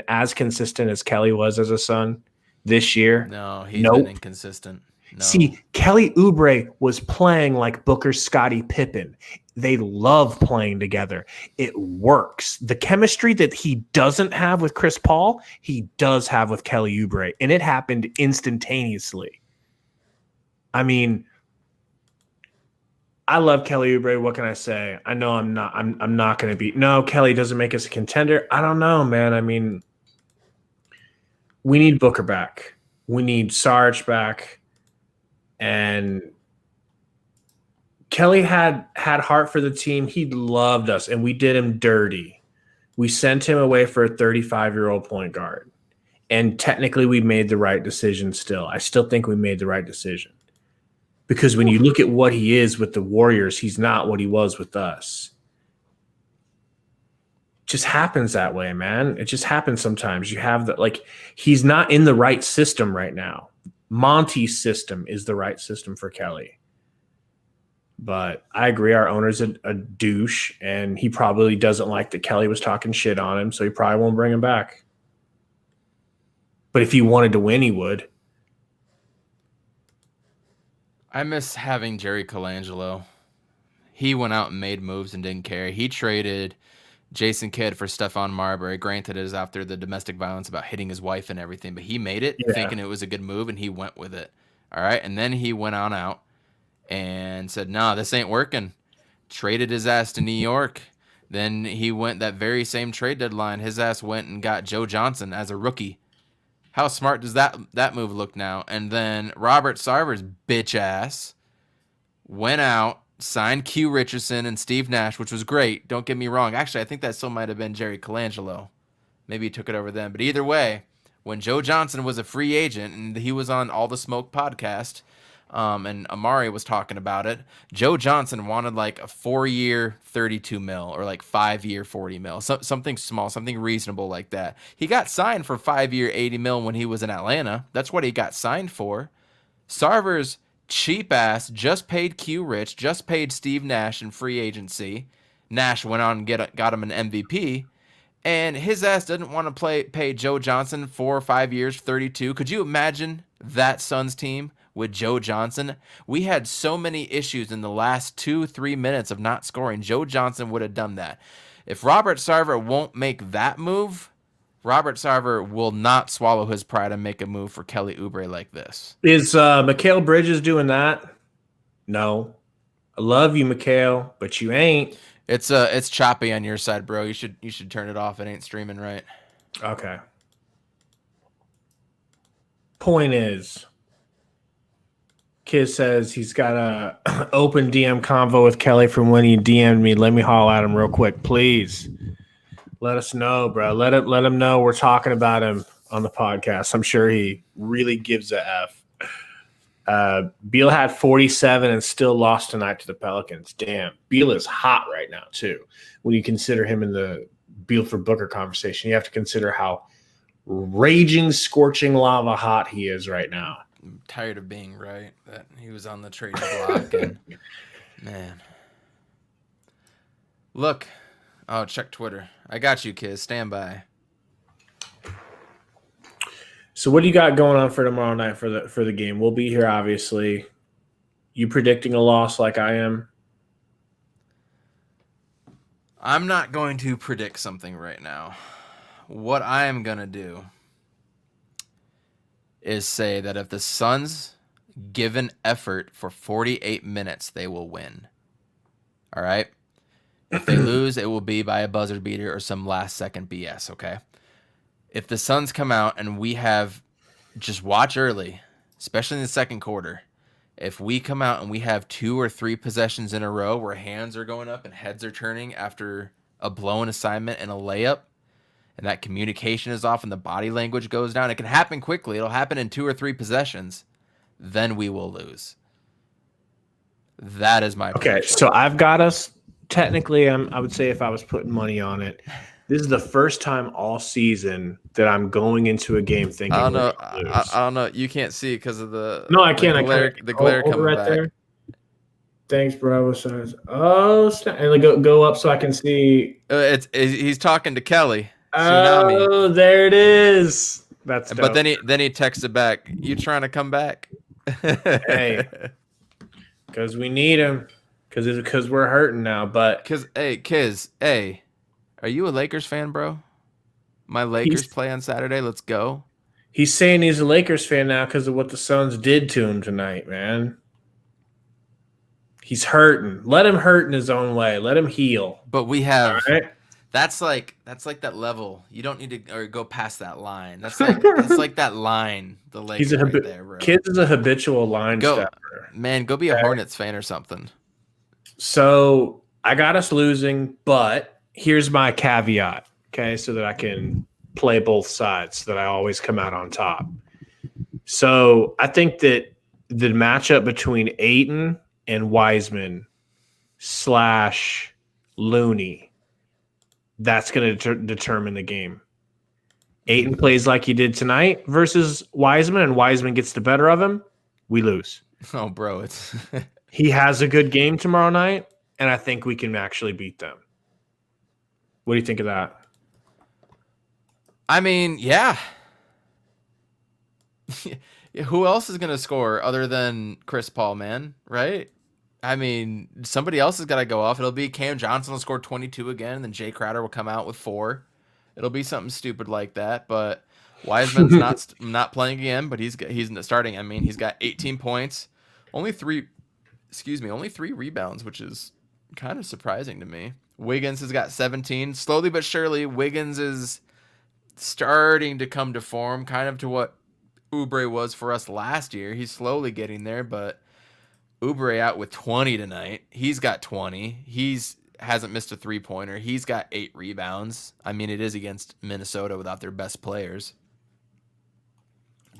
as consistent as Kelly was as a Sun this year? no, he's been Nope. inconsistent. No. See, Kelly Oubre was playing like Booker, Scottie Pippen. They love playing together. It works. The chemistry that he doesn't have with Chris Paul, he does have with Kelly Oubre, and it happened instantaneously. I mean, I love Kelly Oubre. What can I say? I know I'm not going to be. No, Kelly doesn't make us a contender. I don't know, man. I mean, we need Booker back. We need Sarge back. And Kelly had heart for the team. He loved us, and we did him dirty. We sent him away for a 35-year-old point guard. And technically, we made the right decision still. I still think we made the right decision. Because when you look at what he is with the Warriors, he's not what he was with us. It just happens that way, man. It just happens sometimes. You have that, like, he's not in the right system right now. Monty's system is the right system for Kelly. But I agree, our owner's a douche, and he probably doesn't like that Kelly was talking shit on him, so he probably won't bring him back. But if he wanted to win, he would. I miss having Jerry Colangelo. He went out and made moves and didn't care. He traded Jason Kidd for Stephon Marbury. Granted, it was after the domestic violence about hitting his wife and everything, but he made it Yeah. thinking it was a good move, and he went with it. All right, and then he went on out and said, "Nah, this ain't working." Traded his ass to New York. Then he went that very same trade deadline. His ass went and got Joe Johnson as a rookie. How smart does that move look now? And then Robert Sarver's bitch ass went out, signed Q Richardson and Steve Nash, which was great. Don't get me wrong. Actually, I think that still might have been Jerry Colangelo. Maybe he took it over then. But either way, when Joe Johnson was a free agent and he was on All the Smoke podcast, and Amari was talking about it, Joe Johnson wanted like a 4-year 32 mil or like 5-year 40 mil, something small, something reasonable like that. He got signed for 5-year 80 mil when he was in Atlanta. That's what he got signed for. Sarver's cheap ass just paid Q Rich, just paid Steve Nash in free agency. Nash went on and got him an MVP. And his ass didn't want to pay Joe Johnson 4 or 5 years, 32. Could you imagine that Suns team with Joe Johnson? We had so many issues in the last 2-3 minutes of not scoring. Joe Johnson would have done that. If Robert Sarver won't make that move, Robert Sarver will not swallow his pride and make a move for Kelly Oubre like this. Is Mikal Bridges doing that? No. I love you, Mikal, but you ain't. It's choppy on your side, bro. You should turn it off. It ain't streaming right. Okay. Point is, Kid says he's got a open DM convo with Kelly from when he DM'd me. Let me haul at him real quick, please. Let us know, bro. Let him know we're talking about him on the podcast. I'm sure he really gives a F. Beal had 47 and still lost tonight to the Pelicans. Damn, Beal is hot right now too. When you consider him in the Beal for Booker conversation, you have to consider how raging, scorching lava hot he is right now. I'm tired of being right that he was on the trade block. And man, look, oh, check Twitter. I got you, kids. Stand by. So what do you got going on for tomorrow night for the game? We'll be here, obviously. You predicting a loss like I am? I'm not going to predict something right now. What I am going to do is say that if the Suns give an effort for 48 minutes, they will win. All right? If they lose, it will be by a buzzer beater or some last second BS, okay? If the Suns come out and we have just watch early, especially in the second quarter, if we come out and we have 2 or 3 possessions in a row where hands are going up and heads are turning after a blown assignment and a layup, and that communication is off and the body language goes down, it can happen quickly. It'll happen in 2 or 3 possessions. Then we will lose. That is my Okay, prediction. so I've got us technically. I would say if I was putting money on it, this is the first time all season that I'm going into a game thinking I don't we're know. gonna lose. I don't know. You can't see it because of the No, I can't. The glare Over coming right back. there. Thanks, Bravo Size. Oh, snap. And go up so I can see. He's talking to Kelly. Tsunami. Oh, there it is. That's dope. But then he texted back. You trying to come back? Hey, because we need him. Because we're hurting now. But Kiz, are you a Lakers fan, bro? My Lakers play on Saturday. Let's go. He's saying he's a Lakers fan now because of what the Suns did to him tonight, man. He's hurting. Let him hurt in his own way. Let him heal. But we have right? that's like that level. You don't need to go past that line. That's like that line. The Lakers He's right there, bro. Kid is a habitual line stepper. Man, go be a Hornets fan or something. So I got us losing, but here's my caveat, okay, so that I can play both sides, so that I always come out on top. So I think that the matchup between Ayton and Wiseman / Looney, that's going to determine the game. Ayton plays like he did tonight versus Wiseman, and Wiseman gets the better of him, we lose. Oh, bro, it's he has a good game tomorrow night, and I think we can actually beat them. What do you think of that? I mean, yeah. Who else is going to score other than Chris Paul, man? Right? I mean, somebody else has got to go off. It'll be Cam Johnson will score 22 again, and then Jay Crowder will come out with 4. It'll be something stupid like that. But Wiseman's not playing again, but he's starting. I mean, he's got 18 points, only 3 rebounds, which is kind of surprising to me. Wiggins has got 17. Slowly but surely, Wiggins is starting to come to form, kind of to what Oubre was for us last year. He's slowly getting there, but Oubre out with 20 tonight. He's got 20. He's hasn't missed a 3-pointer. He's got 8 rebounds. I mean, it is against Minnesota without their best players.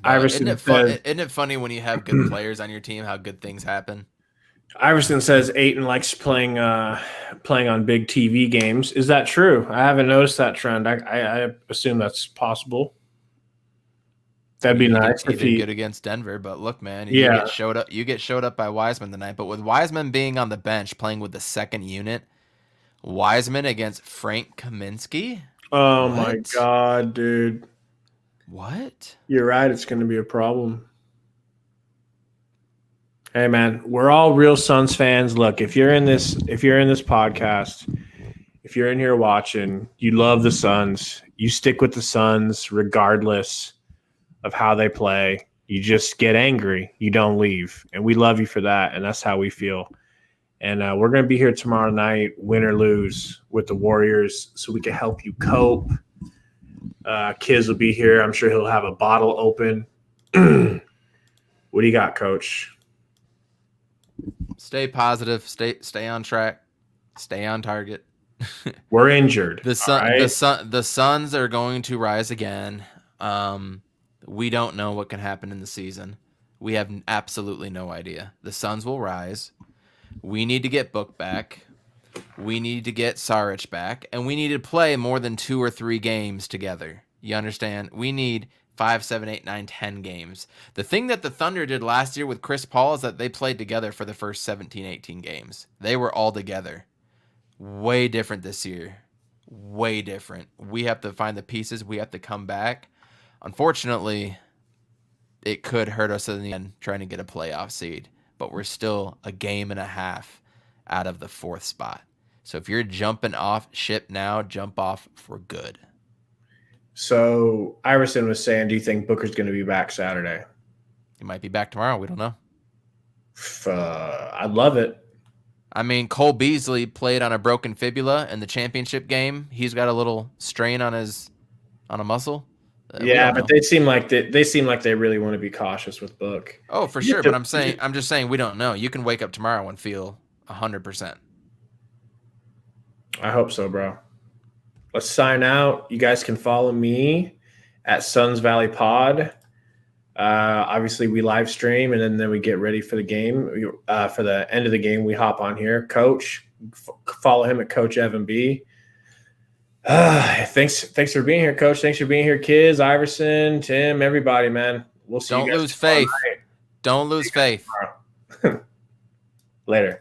Isn't it funny when you have good players on your team, how good things happen? Iverson says Ayton likes playing on big TV games. Is that true? I haven't noticed that trend. I assume that's possible. That'd be nice. He did good against Denver, but look, man, you get showed up by Wiseman tonight. But with Wiseman being on the bench, playing with the second unit, Wiseman against Frank Kaminsky. Oh my God, dude! What? You're right. It's going to be a problem. Hey man, we're all real Suns fans. Look, if you're in this podcast, if you're in here watching, you love the Suns. You stick with the Suns regardless of how they play. You just get angry. You don't leave. And we love you for that, and that's how we feel. And we're going to be here tomorrow night, win or lose, with the Warriors so we can help you cope. Kiz will be here. I'm sure he'll have a bottle open. What do you got, Coach? Stay positive. Stay on track. Stay on target. We're injured. The Suns are going to rise again. We don't know what can happen in the season. We have absolutely no idea. The Suns will rise. We need to get Book back. We need to get Saric back, and we need to play more than 2 or 3 games together. You understand? We need 5, 7, 8, 9, 10 games. The thing that the Thunder did last year with Chris Paul is that they played together for the first 17, 18 games. They were all together. Way different this year. Way different. We have to find the pieces. We have to come back. Unfortunately, it could hurt us in the end trying to get a playoff seed, but we're still a game and a half out of the 4th spot. So if you're jumping off ship now, jump off for good. So Iverson was saying, do you think Booker's going to be back Saturday? He might be back tomorrow. We don't know. I'd love it. I mean, Cole Beasley played on a broken fibula in the championship game. He's got a little strain on a muscle. Yeah, but they seem like they really want to be cautious with Book. Oh, for sure. But I'm just saying we don't know. You can wake up tomorrow and feel 100%. I hope so, bro. Let's sign out. You guys can follow me at Suns Valley Pod. Obviously, we live stream and then we get ready for the game. For the end of the game, we hop on here. Coach, follow him at Coach Evan B. Thanks for being here, Coach. Thanks for being here, kids. Iverson, Tim, everybody, man. We'll see. Don't lose faith. Don't lose faith. Later.